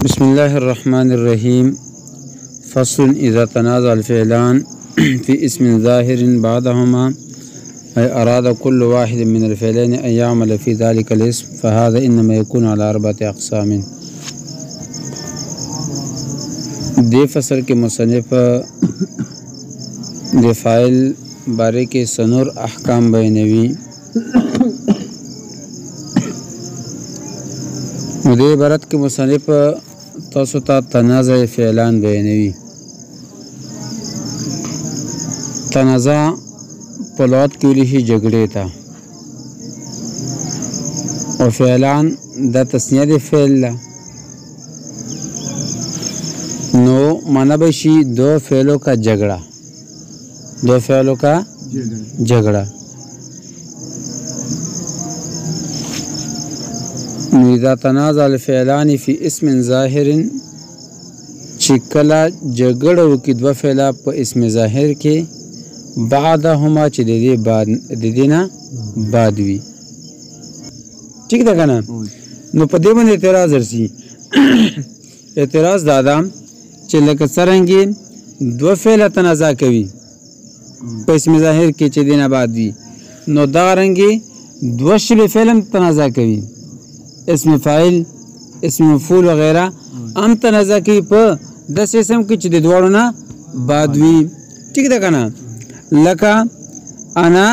بسم الله الرحمن الرحيم. فصل إذا تنازع الفعلان في اسم ظاهر بعدهما أي أراد كل واحد من الفعلين أن يعمل في ذلك الاسم فهذا إنما يكون على 4 أقسام. دې فصل کې مصنف د فاعل باره کې سنور احکام بیانوي. نو دې عبارت کې مصنف تاسو ته تنازع فعلان بیانوي. تنازع په لغت کې ویل شي جګړې ته، او فعلان دا تسنیه د فعل ده، نو माना बशी दो फेलों का झगड़ा, दो फेलों का झगड़ा. इذا تنازع الفعلان في اسم ظاهر چکلا جګړه وکي دو فعلا په اسم ظاهر کې بعدهما چې د دې بعد د دینه بعد وي. ٹھیک ده کنه؟ نو په دې باندې اعتراض ورسي. اعتراض دادا چې لکه څرنګه دو فعل تنازع کوي په اسم ظاهر کې چې دینه بعد وي، نو دا رنګي دو شبه فعل تنازع کوي، اسم فاعل اسم مفعول وغیرہ ام تنازع کوي په داسې اسم کې چې د دوړو نه بعد وي. ٹھیک ده کنه؟ لکه انا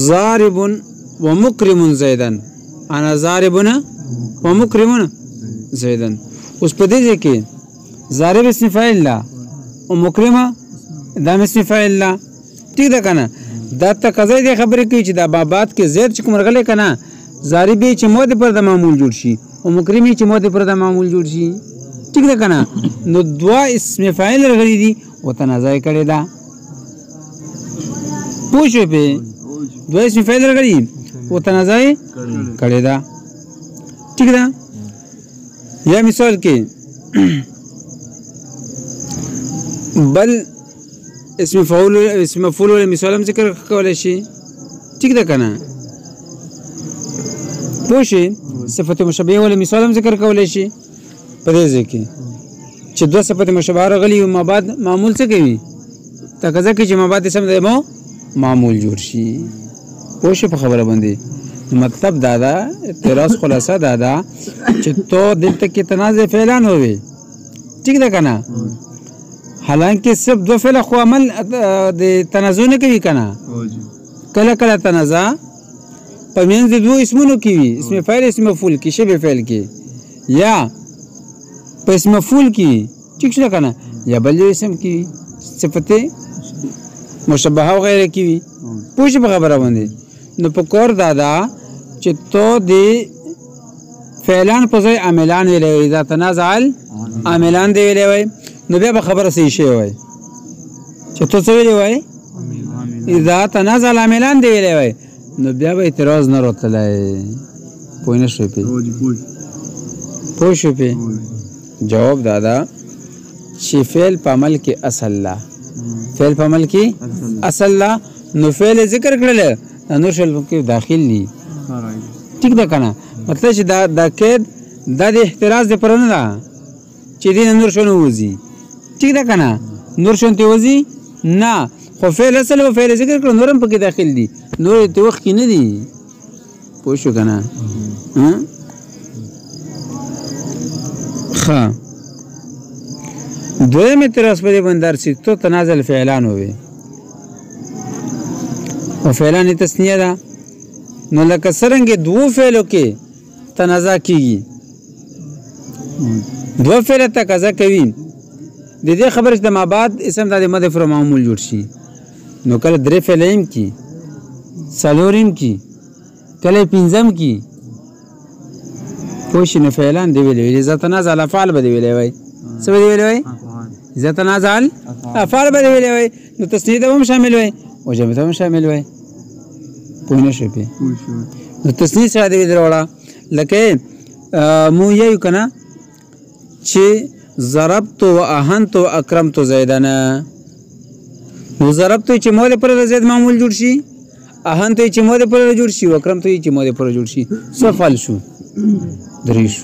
ضارب ومكرم زيدا، انا ضارب ومكرم زيدا. اوس په دې کې ضارب اسم فاعل لا او مکرمه دا اسم فاعل لا. ٹھیک ده کنه؟ دا تقاضا دې خبرې کوي چې دا بابات کې زید چې کوم رغله کنه ضارب چې مود پر د معمول جوړ شي او مکرمه چې مود پر د معمول جوړ شي. ٹھیک ده کنه؟ نو دوا اسم فاعل رغلي دي او تنازع کړي دا پوښې په دوا اسم فاعل رغلي او تنازع کړي دا. ٹھیک ده؟ یا مثال کې بل اسم مفعول ولا مثال هم ذکر کولای شي. ٹھیک ده کنه؟ پوښې صفت مشابهه ولا مثال هم ذکر کولای شي. په دې ځکه چې دوه صفت مشابهه راغلي او مابعد معمول څه کوي تقاضا کوي چې مابعد سم د معمول جوړ شي. پوښې په خبره باندې مطلب دادا اعتراض خلاصه دادا چې تو دلته کې تنازع فعلان وي. ٹھیک ده کنه؟ حالانکه صرف دو فعل خو عمل د تنازع نه کوي کنه، کله کله تنازع په منځ د دوه اسمونو کې وي، اسم فاعل اسم مفعول کې شبه فعل کې یا په اسم مفعول کې. ٹھیک شو کنه؟ یا بل اسم کې صفت مشبهه وغیرہ کې وي. پوښ په خبره باندې نو په کور دادا چې تو د فعلان په ځای عاملان ویلې، اذا تنازع عاملان دی ویلې وای، نو بیا به خبره صحیح شي وای چې تو څه ویلې وای اذا تنازع عاملان دی ویلې وای، نو بیا به اعتراض نه راته پوه نه شو پوه شو په جواب دادا چې فعل په عمل کې اصل لا، فعل په عمل کې اصل لا، نو فعل ذکر کړل نو شل کې داخل دي. ٹھیک ده کنه؟ مطلب چې دا قید دا د احتراز د پر نه ده چې دین نور شنو وځي. ٹھیک ده کنه؟ نور شون ته وځي نه، خو فعل اصل او فعل ذکر کړل نورم پکې داخل دي، نور ته وخت کې نه دي. پوه شو کنه؟ ښه دویم اعتراض په دې باندې چې تو تنازع فعلان وي او فعلان تسنیه ده، نو لکه څرنګه دوه فعلو کې تنازع کیږي، دوه فعل تقاضا کوي د دې خبره چې د مابعد اسم د مدفع معمول جوړ شي، نو کله درې فعلیم کی څلوریم کی کله پنځم کی پوښ نه فعلان دی ویلې اذا تنازع الافعال به دی ویلې وای، څه به دی ویلې وای اذا تنازع الافعال به دی ویلې وای، نو تسنیه هم شامل وای او جمع هم شامل وای. پوه نه شو په نو تسنیه سره دی وروړه لکه مو یو کنه چې ضربت واهنت واكرمت زیدن، نو ضربت چې مو پر زید معمول جوړ شي، اهنت چې مو پر جوړ شي، واكرمت چې مو پر جوړ شي، څه فعل شو دریش.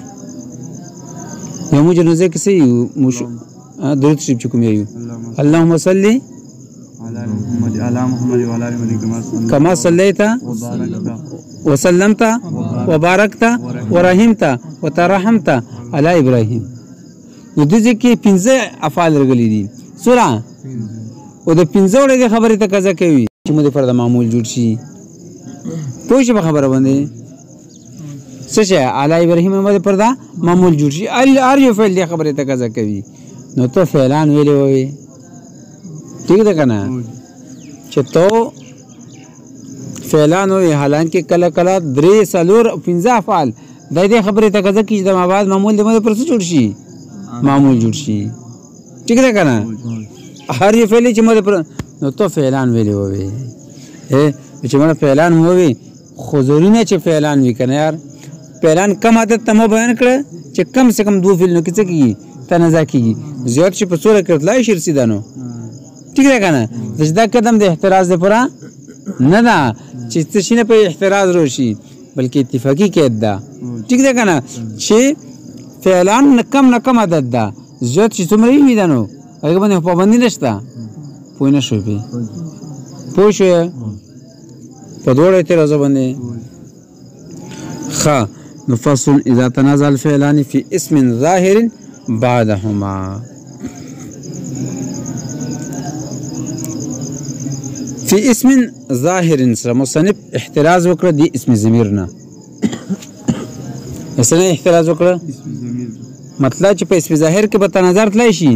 یو موږ نو ځکه سي درود شریف چې کوم یو اللهم صل على محمد وعلى ال محمد كما صليت وسلمت وباركت ورحمت وترحمت على ابراهيم. نو د دې کې 15 افعال راغلي دي سورہ او د 15 وړي خبره ته قضا کوي چې موږ پر د معمول جوړ شي پوه شي خبره باندې څه شي علي ابراهيم موږ پر دا معمول جوړ شي ار یو فعل دی خبره ته قضا کوي نو ته فعلان ویلې وي ٹھیک ده کنه چې تو فعلان وي حالانکه کله کله 3 4 15 افعال د دې خبره ته قضا کوي د ما بعد معمول د موږ پر څه جوړ شي معمول جوړ شي ٹھیک ده کنه هر یو فعل چې موږ پر نو تو فعلان ویلې وي چې موږ فعلان وي خو ضروري نه چې فعلان وي کنه یار فعلان کم عادت تمو بیان کړ چې کم سے کم 2 فعل نو کې څه کیږي تنازع کیږي زیات شي په څوره کړتلای شي رسیدانو ٹھیک ده کنه دا قدم د احتراز لپاره نه ده چې څه شي نه په احتراز روشي بلکې اتفاقی قید ده ٹھیک ده کنه چې فعلان نه کم عدد ده زیات شي څومره وي دانو هغه باندې پابندي نشته پوه نه شوی پوه شو په دوړ اعتراض باندې خ نفصل اذا تنازع الفعلان في اسم ظاهر بعدهما في اسم ظاهر سره مصنف احتراز وکړه دی اسم ضمیر نه اسنه احتراز وکړه مطلب چې په اسم ظاهر کې به تناظر تلای شي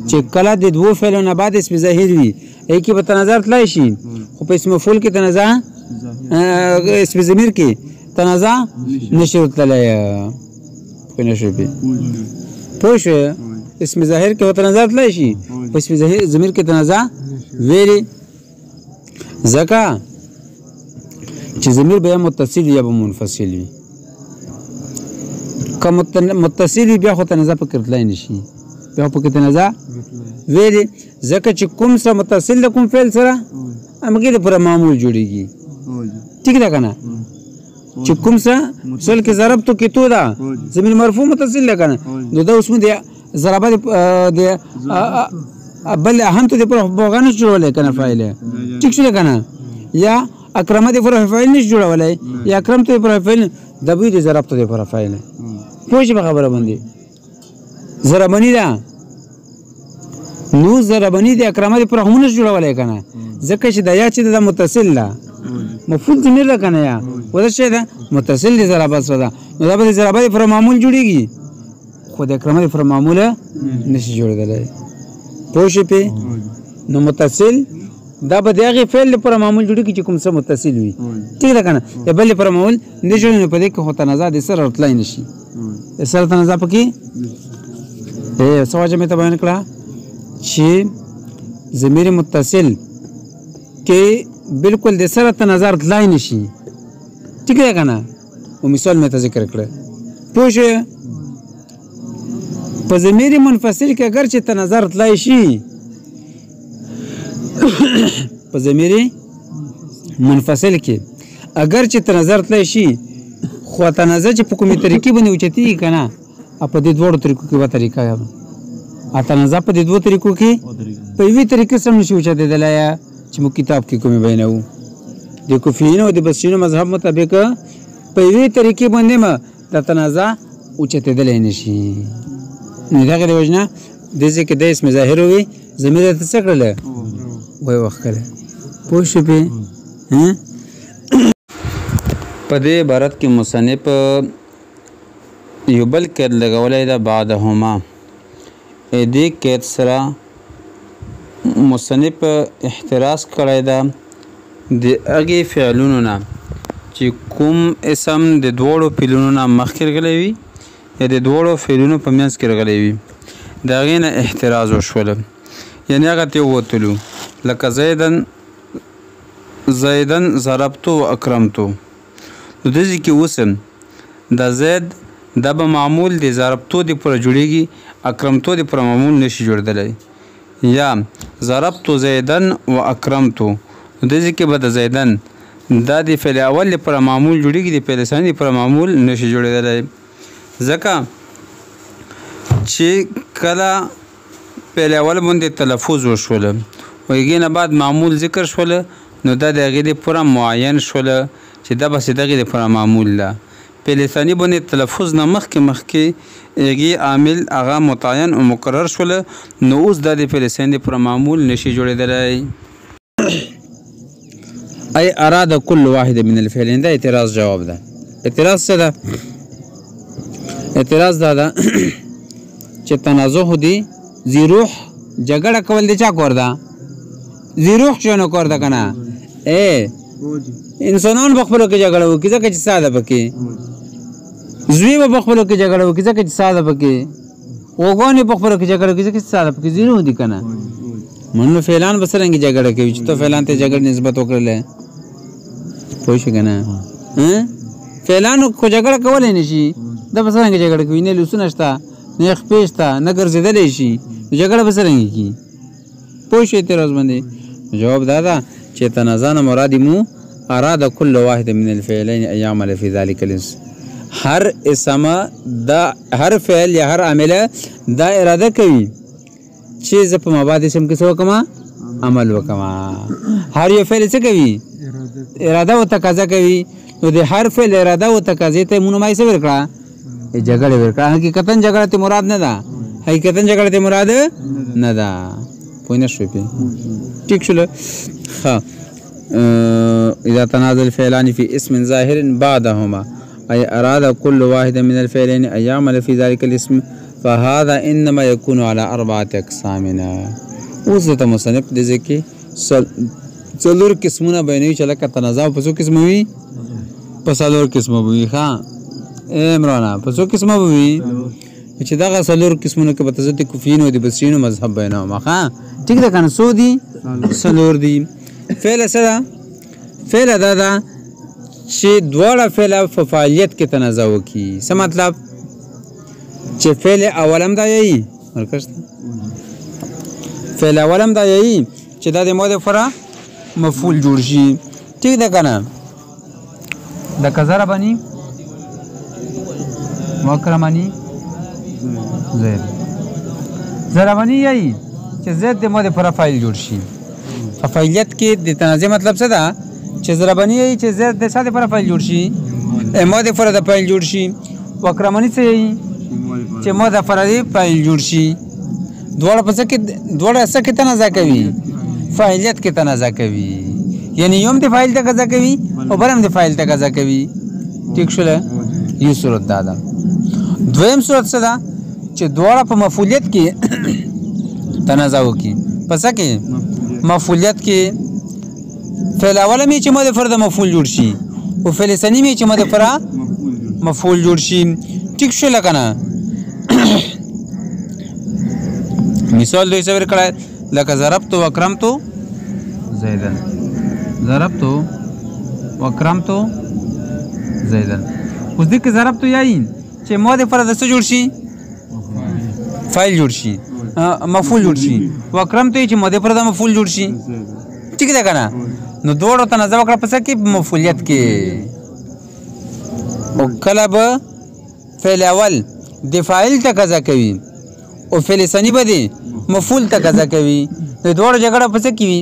چې کله د دوه فعلونو بعد اسم ظاهر وي ای کې به تناظر تلای شي خو په اسم مفعول کې تنازع اسم ضمیر کې تنازع نشي تلای په نشي په شو اسم ظاهر کې تنازع تلای شي په اسم ضمیر کې تنازع ویلي زکا چې ضمیر به متصل یا به منفصل وي که متصل بیا خو تنازع په کړتلای نشي بیا په کې تنازع ویلي زکه چې کوم سره متصل کوم فعل سره امګي پر معمول جوړيږي ٹھیک ده کنه چې کوم سره مثال کې ضرب تو کې تو دا ضمیر مرفوع متصل کنه نو دا اوس مې ضربه د بل اهم ته پر بوغانه جوړولای کنه فاعل ٹھیک شو کنه یا اکرمه د پر فاعل نش جوړولای یا اکرم ته پر فاعل د بي د ضرب ته پر فاعل پوه خبره باندې ضربنی دا نو ضربنی د اکرمه پر هم نش جوړولای کنه ځکه چې د یا چې د متصل لا مفعول ضمیر ده کنه یا ودا شه ده متصل د ضربه سره ده نو دا به ضربه پر معمول جوړیږي خو د اکرمه پر معمول نشي جوړیدلای پوه په نو متصل دا به دغه فعل پر معمول جوړی کی چې کوم څه متصل وي ٹھیک ده کنه یا بل پر معمول نه جوړ نه پدې کې هو تنازع د سره اطلاع نشي سره تنازع پکې سواجه مې ته بیان کړه چې ضمیر متصل کې بالکل د سره تنازع اطلاع نشي ٹھیک ده کنه او مثال مې ته ذکر کړه پوه په ضمیر منفصل کې اگر چې تناظر تلای شي په ضمیر منفصل کې اگر چې تناظر تلای شي خو تناظر چې په کومه طریقې باندې اوچتي کنه په دې دوه طریقو کې به طریقه ا تناظر په دې دوه طریقو کې په یوې طریقې سره نشي اوچته دلای چې مو کتاب کې کومه بیانو د کوفیین او د بصرین مذهب مطابق په یوې طریقې باندې ما د تناظر اوچته دلای نشي نو دا غوښنه وجنه د ځکه د اسم ظاهر وي ضمیر ته څه کړل وای وخت کړل پوه شو په دې عبارت کې مصنف یو بل قید لګولای دا بعدهما دې قید سره مصنف احتراز کړی دا د هغې فعلونو نه چې کوم اسم د دوړو فعلونو نه مخکې راغلی وي یا د دوړو فعلونو په منځ کې راغلی وي د هغې نه احتراز وشوله یعنې هغه ته ووتلو لکه زیدن ضربتو و اکرمتو نو داسې کې اوسم د زید دا به معمول د ضربتو د پوره جوړیږي اکرمتو د پوره معمول نشي جوړېدلی یا ضربتو زیدن و اکرمتو نو داسې کې به د زیدن دا د فعل اول لپاره معمول جوړیږي د فعل ثاني لپاره معمول نشي جوړېدلی ځکه چې کله پیل اول باندې تلفظ وشول ویږي نه بعد معمول ذکر شول نو دا د هغې دپاره معین شول چې دا بس دغې دپاره معمول ده پیل ثاني باندې تلفظ نه مخکې هغې عامل هغه متعین او مقرر شول نو اوس دا د پیل ثاني دپاره معمول نشي جوړېدلی ای اراد کل واحد من الفعلین دا اعتراض جواب ده اعتراض څه ده اعتراض دا ده چې تنازع دی ذی روح جګړه کول د چا کور ده ذی روح شنو کور ده که نه انسانان په خپلو کې جګړه وکړي ځکه چې ساده پکې زوی به په خپلو کې جګړه وکړي ځکه چې ساده پکې غوګانې په خپلو کې جګړه وکړي ځکه چې ساده پکې ذی روح دي که نه منو فعلان به څرنګې جګړه کوي چې ته فعلان ته جګړه نسبت وکړلی پوه شو که نه فعلانو خو جګړه کولی نه شي دا به څرنګه جګړه کوي نه لوسونه شته نه خپې شته نه ګرځېدلی شي جګړه به څرنګه کي پوه شو اعتراض باندې جواب دا ده چې تنازع نه مراد مو اراد کل واحد من الفعلین ان یعمل فی ذلک الاسم هر اسم دا هر فعل یا هر عامل دا اراده کوي چې زه په مباد اسم کې څه وکړم عمل وکړم هر یو فعل څه کوي اراده او تقاضا کوي نو د هر فعل اراده او تقاضا ته مونږ مای څه ورکړه جګړه ورکړه حقیقتا جګړه ته مراد نه ده حقیقتا جګړه ته مراد نه ده پوه نه شوې پې ټیک شول ښه اذا تنازع الفعلان في اسم ظاهر بعدهما اي اراد كل واحد من الفعلين ان يعمل في ذلك الاسم فهذا انما يكون على اربعه اقسام اوس ته مصنف دې ځکه څلور قسمونه بیانوي چې لکه تنازع په څو قسمه وي په څلور قسمه وي ښه عمرانه په څو قسمه وي چې دغه څلور قسمونه کې به ته د کفین او د بصرینو مذهب بیانوم ښه ټیک ده که نه څو دي څلور دي فعل څه ده فعل دا ده چې دواړه فعل په فعالیت کې تنازع وکړي څه مطلب چې فعل اول هم دا یایي مرکز فعل اول هم دا یایي چې دا د مود لپاره مفعول جوړ شي ټیک ده که نه لکه ضربني واکرمني زید ضربني یایي چې زید د مود لپاره فاعل جوړ شي په فاعلیت کې د تنازع مطلب څه ده چې ضربني یایي چې زید د څه لپاره فاعل جوړ شي مود لپاره د فاعل جوړ شي واکرمني څه یایي چې مود لپاره د فاعل جوړ شي دواړه په څه کې دواړه څه کې تنازع کوي فاعلیت کې تنازع کوي یعنی یوم د فاعل تقاضا کوي او بل هم د فاعل تقاضا کوي ټیک شوله یو صورت دا ده دویم صورت څه ده چې دواړه په مفعولیت کې تنازع وکړي په څه کې مفعولیت کې فعل اول مې چې مود فرد مفعول جوړ شي او فعل ثانی مې چې مود فرا مفعول جوړ شي ټیک شوله که نه مثال دوی څه ورکړی لکه ضربت واکرمت زیدن ضربت واکرمت زیدن اوس دې کې ضربت یایي چې مود فرد څه جوړ شي فاعل جوړ شي مفعول جوړ شي واکرمت چې مود فرد مفعول جوړ شي ټیک ده که نه نو دواړو تنازع وکړه په څه کې مفعولیت کې او کله به فعل اول د فاعل تقاضا کوي او فعل ثانی به دی مفعول تقاضا کوي د دواړو جګړه په څه کې وي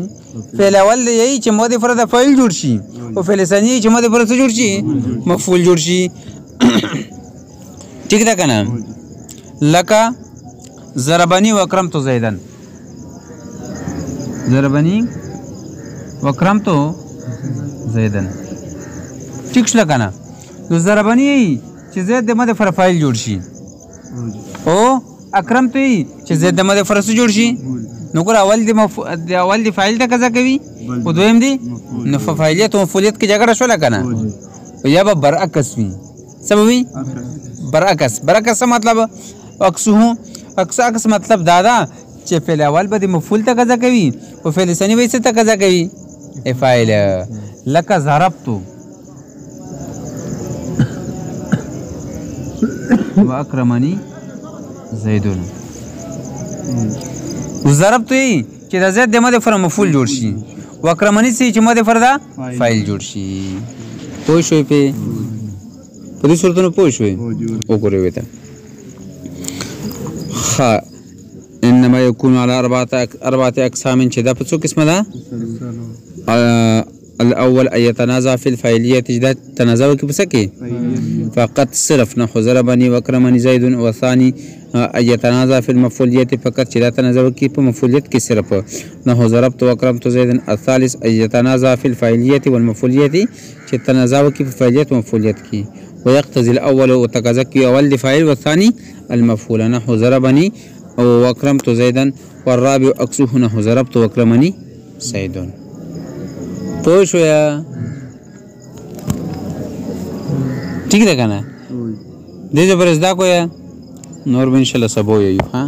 فعل اول دی یایي چې مود فرد فاعل جوړ شي او فعل ثانی چې مود فرد څه جوړ شي مفعول جوړ شي ټیک ده که نه لکه ضربني واکرمت زیدن ضربني واکرمت زیدن ټیک شوله که نه نو ضربني یایي چې زید د مود فرد فاعل جوړ شي او اکرمت یایي چې زید د مود فرد څه جوړ شي نو ګوره اول د فاعل تقاضا کوي او دویم دی نو په فاعلیت او مفعولیت کې جګړه شوله که نه یا به برعکس وي څه به وي برعکس څه مطلب عکس مطلب دا ده چې فعل اول به د مفعول تقاضا کوي او فعل ثانی به څه تقاضا کوي فاعل لکه ضربت واکرمني زیدون ضربت یې چې د زید د مود لپاره مفعول جوړ شي واکرمني سي چې مود لپاره فاعل جوړ شي پوه شوې په دې صورتونو پوه شوې وګورئ ته خا انما يكون على اربعه اقسام چې دا په څو قسمه ده الاول ان يتنازع في الفاعليه جدا تنازع کې پس کې فقط صرف نحو ضربني واكرمني زيد والثاني ان يتنازع في المفعوليه فقط چې دا تنازع کې په مفعولیت کې صرف نحو ضربت واكرمت زيد الثالث ان يتنازع في الفاعليه والمفعوليه چې تنازع کې په فاعلیت او مفعولیت کې ويقتضي الاول وتقاضى کې اول د فاعل والثاني المفعول نحو ضربني او اكرمت زيدا والرابع عكسه نحو ضربت واكرمني زيد پوه شو یا ٹھیک ده کنه دې زبرزدا کو یا نور به ان شاء الله سبو یو ها